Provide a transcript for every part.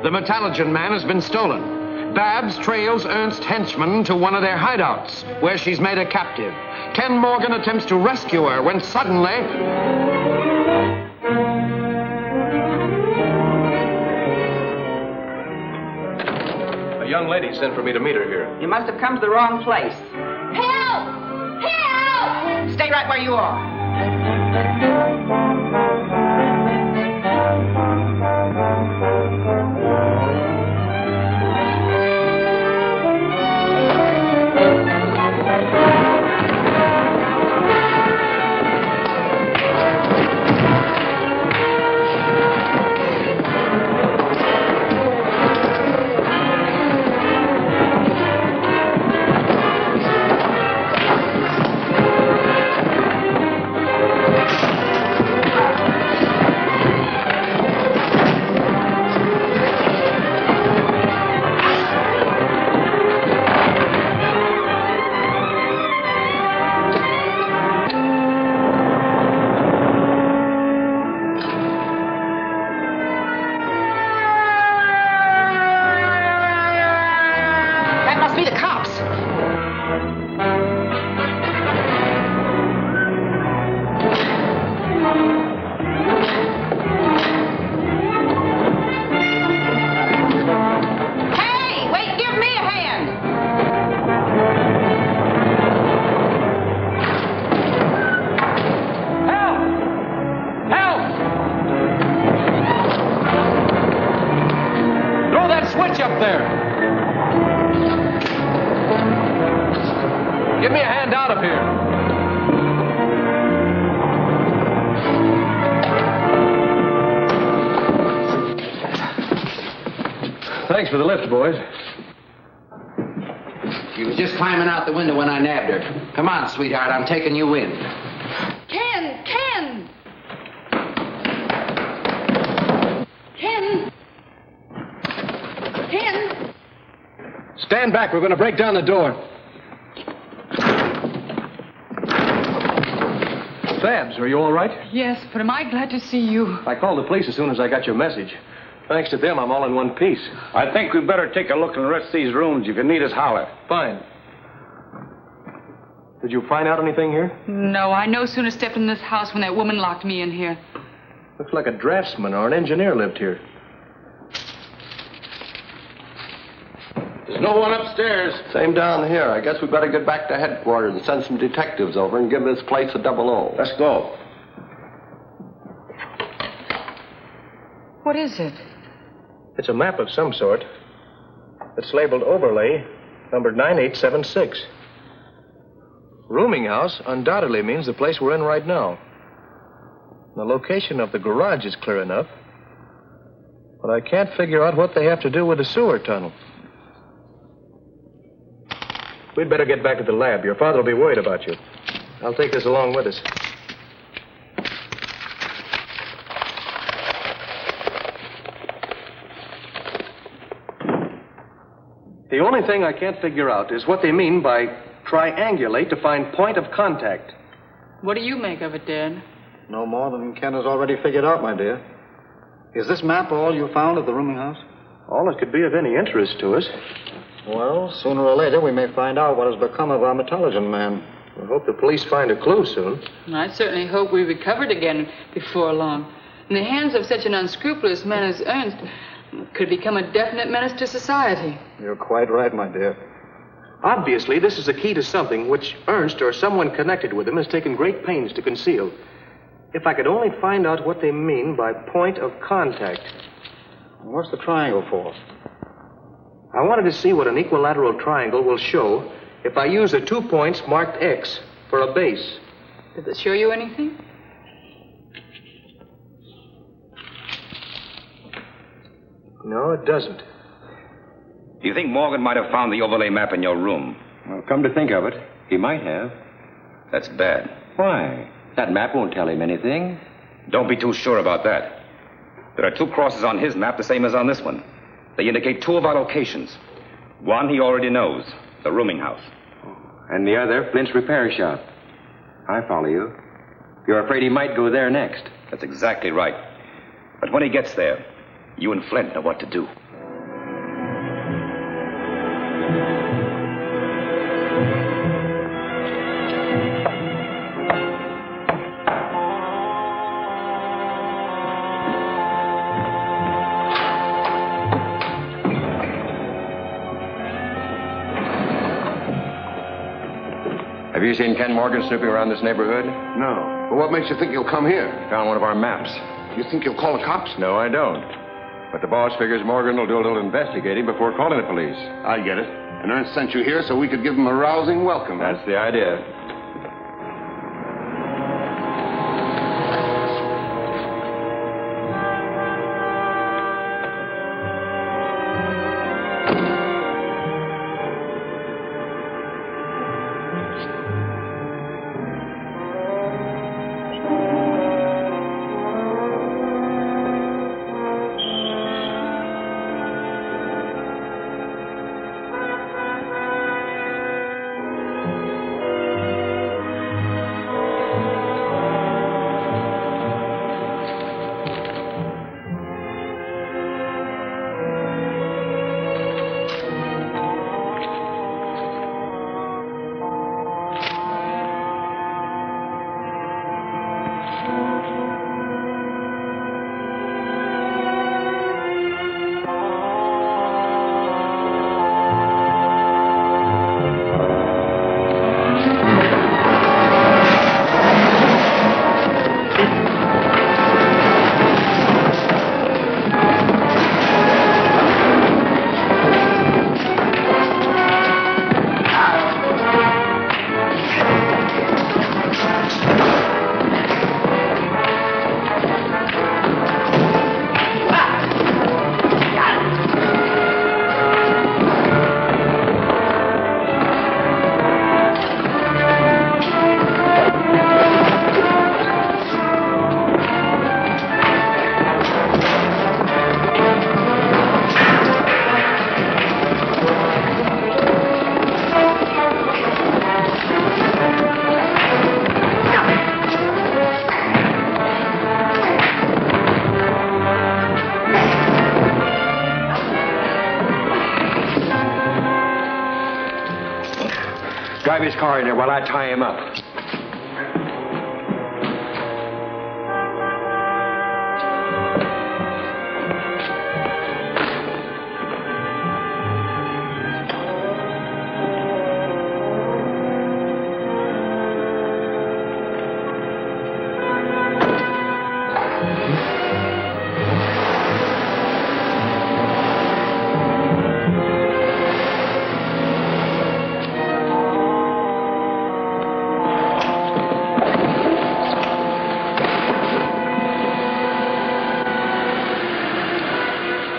The Metalogen Man has been stolen. Babs trails Ernst's henchman to one of their hideouts, where she's made a captive. Ken Morgan attempts to rescue her when suddenly... A young lady sent for me to meet her here. You must have come to the wrong place. Help! Help! Stay right where you are. Give me a hand out of here. Thanks for the lift, boys. She was just climbing out the window when I nabbed her. Come on, sweetheart, I'm taking you in. Ken! Ken! Ken! Ken! Stand back. We're going to break down the door. Babs, are you all right? Yes, but am I glad to see you? I called the police as soon as I got your message. Thanks to them, I'm all in one piece. I think we'd better take a look in the rest of these rooms. If you need us, holler. Fine. Did you find out anything here? No, I no sooner stepped in this house when that woman locked me in here. Looks like a draftsman or an engineer lived here. There's no one upstairs. Same down here. I guess we better get back to headquarters and send some detectives over and give this place a double O. Let's go. What is it? It's a map of some sort. It's labeled overlay, numbered 9876. Rooming house undoubtedly means the place we're in right now. The location of the garage is clear enough, but I can't figure out what they have to do with the sewer tunnel. We'd better get back to the lab. Your father will be worried about you. I'll take this along with us. The only thing I can't figure out is what they mean by triangulate to find point of contact. What do you make of it, Dad? No more than Ken has already figured out, my dear. Is this map all you found at the rooming house? All that could be of any interest to us. Well, sooner or later we may find out what has become of our Metalogen Man. I hope the police find a clue soon. I certainly hope we recover it again before long. In the hands of such an unscrupulous man as Ernst, could become a definite menace to society. You're quite right, my dear. Obviously, this is the key to something which Ernst or someone connected with him has taken great pains to conceal. If I could only find out what they mean by point of contact. What's the triangle for? I wanted to see what an equilateral triangle will show if I use the 2 points marked X for a base. Does it show you anything? No, it doesn't. Do you think Morgan might have found the overlay map in your room? Well, come to think of it, he might have. That's bad. Why? That map won't tell him anything. Don't be too sure about that. There are 2 crosses on his map, the same as on this one. They indicate 2 of our locations. One he already knows, the rooming house. And the other, Flint's repair shop. I follow you. You're afraid he might go there next. That's exactly right. But when he gets there, you and Flint know what to do. Have you seen Ken Morgan snooping around this neighborhood? No. But what makes you think he'll come here? He found one of our maps. You think he'll call the cops? No, I don't. But the boss figures Morgan will do a little investigating before calling the police. I get it. And Ernst sent you here so we could give him a rousing welcome. That's the idea. Drive his car in there while I tie him up.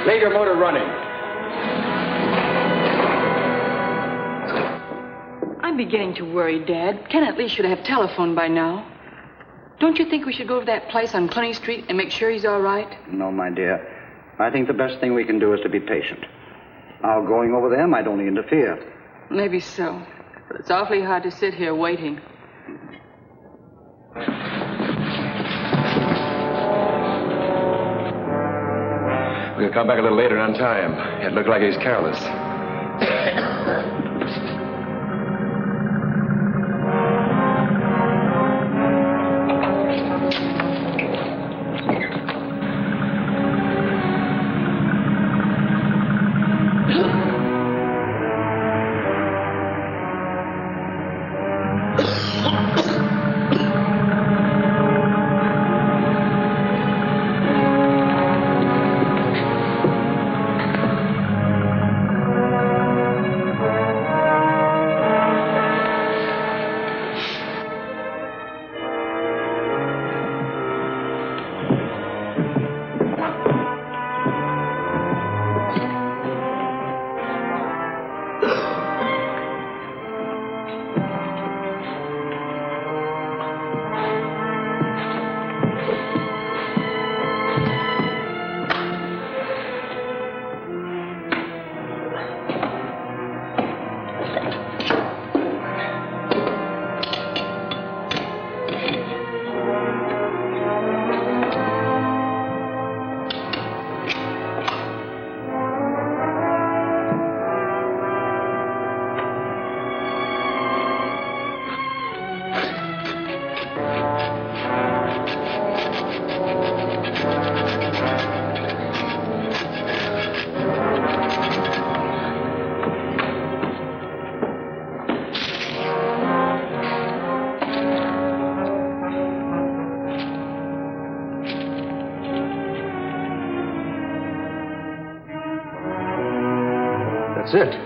Leave your motor running. I'm beginning to worry, Dad. Ken at least should have telephoned by now. Don't you think we should go to that place on Clooney Street and make sure he's all right? No, my dear. I think the best thing we can do is to be patient. Now, going over there might only interfere. Maybe so. But it's awfully hard to sit here waiting. We'll come back a little later and untie him. It looked like he's careless. That's it.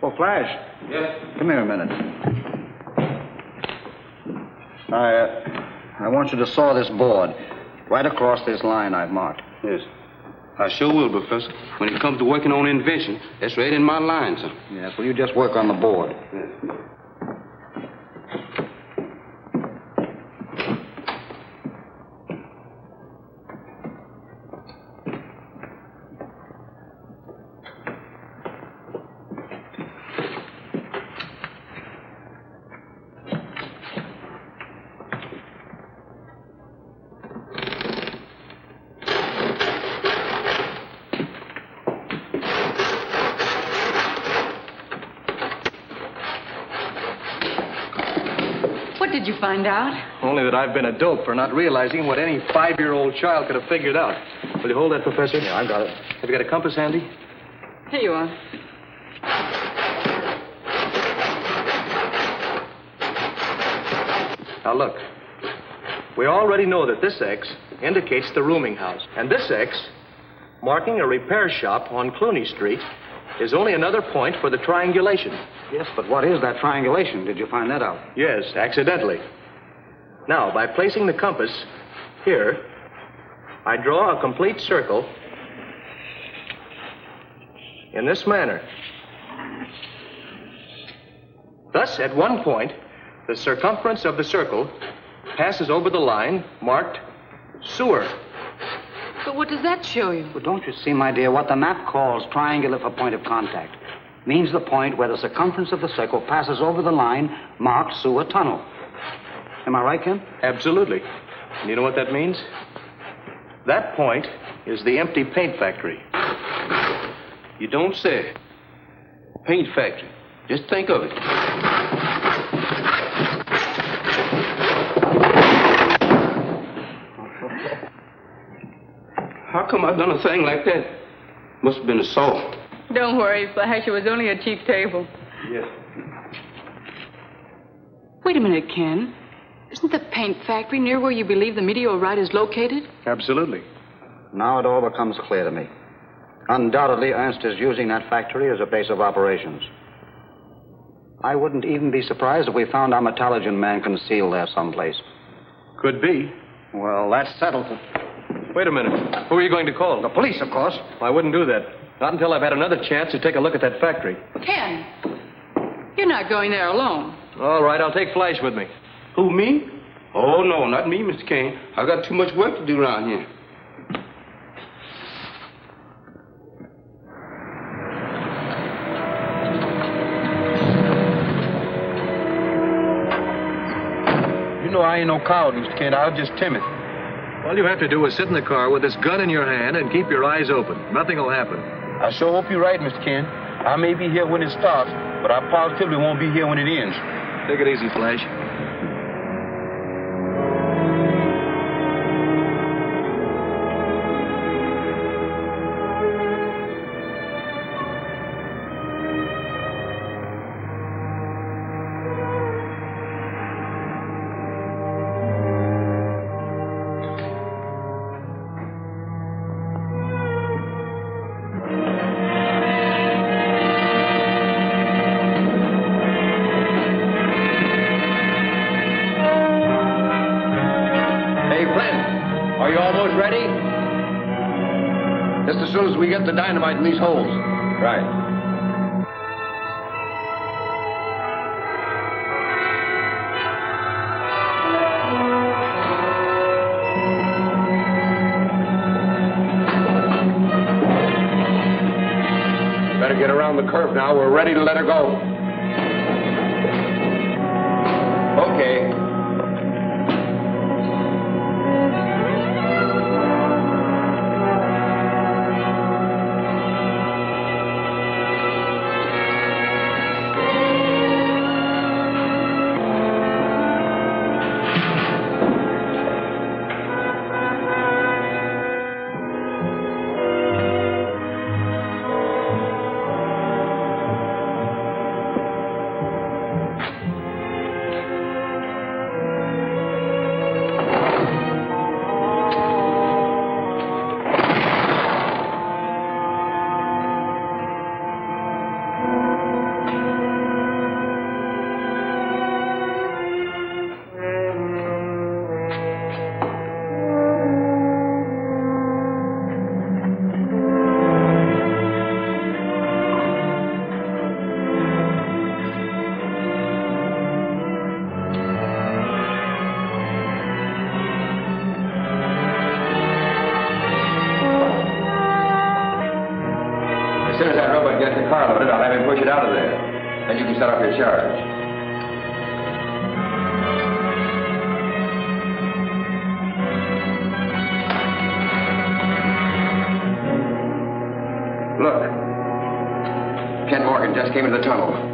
Oh, Flash. Yes? Come here a minute. I want you to saw this board right across this line I've marked. Yes. I sure will, Professor. When it comes to working on invention, that's right in my line, sir. Yes, well, you just work on the board. What did you find out? Only that I've been a dope for not realizing what any 5-year-old child could have figured out. Will you hold that, Professor? Yeah, I've got it. Have you got a compass handy? Here you are. Now, look. We already know that this X indicates the rooming house. And this X, marking a repair shop on Clooney Street, is only another point for the triangulation. Yes, but what is that triangulation? Did you find that out? Yes, accidentally. Now, by placing the compass here, I draw a complete circle in this manner. Thus, at one point, the circumference of the circle passes over the line marked sewer. But what does that show you? Well, don't you see, my dear, what the map calls triangular for point of contact means the point where the circumference of the circle passes over the line marked sewer tunnel. Am I right, Ken? Absolutely. And you know what that means? That point is the empty paint factory. You don't say. Paint factory. Just think of it. How come I done a thing like that? Must have been a saw. Don't worry, Flash. It was only a cheap table. Yes. Wait a minute, Ken. Isn't the paint factory near where you believe the meteorite is located? Absolutely. Now it all becomes clear to me. Undoubtedly, Ernst is using that factory as a base of operations. I wouldn't even be surprised if we found our Metalogen Man concealed there someplace. Could be. Well, that settles it. Wait a minute. Who are you going to call? The police, of course. I wouldn't do that. Not until I've had another chance to take a look at that factory. Ken, you're not going there alone. All right, I'll take Flash with me. Who, me? Oh, no, not me, Mr. Kane. I got too much work to do around here. You know I ain't no coward, Mr. Kent. I was just timid. All you have to do is sit in the car with this gun in your hand and keep your eyes open. Nothing will happen. I sure hope you're right, Mr. Kent. I may be here when it starts, but I positively won't be here when it ends. Take it easy, Flash. Just as soon as we get the dynamite in these holes. Right. the curve now. We're ready to let her go. Okay. As soon as that robot gets the car loaded, I'll have him push it out of there. Then you can set off your charge. Look. Ken Morgan just came into the tunnel.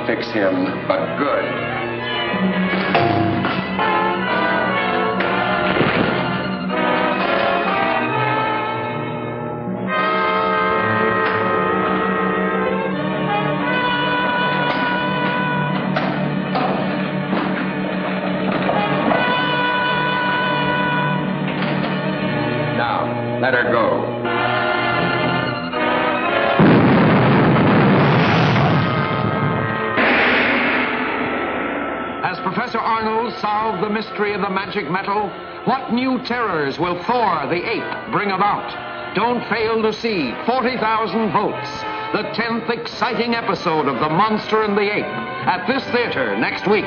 Fix him, but good. Now, let her go. Professor Arnold solved the mystery of the magic metal? What new terrors will Thor the ape bring about? Don't fail to see 40,000 Volts, the 10th exciting episode of The Monster and the Ape, at this theater next week.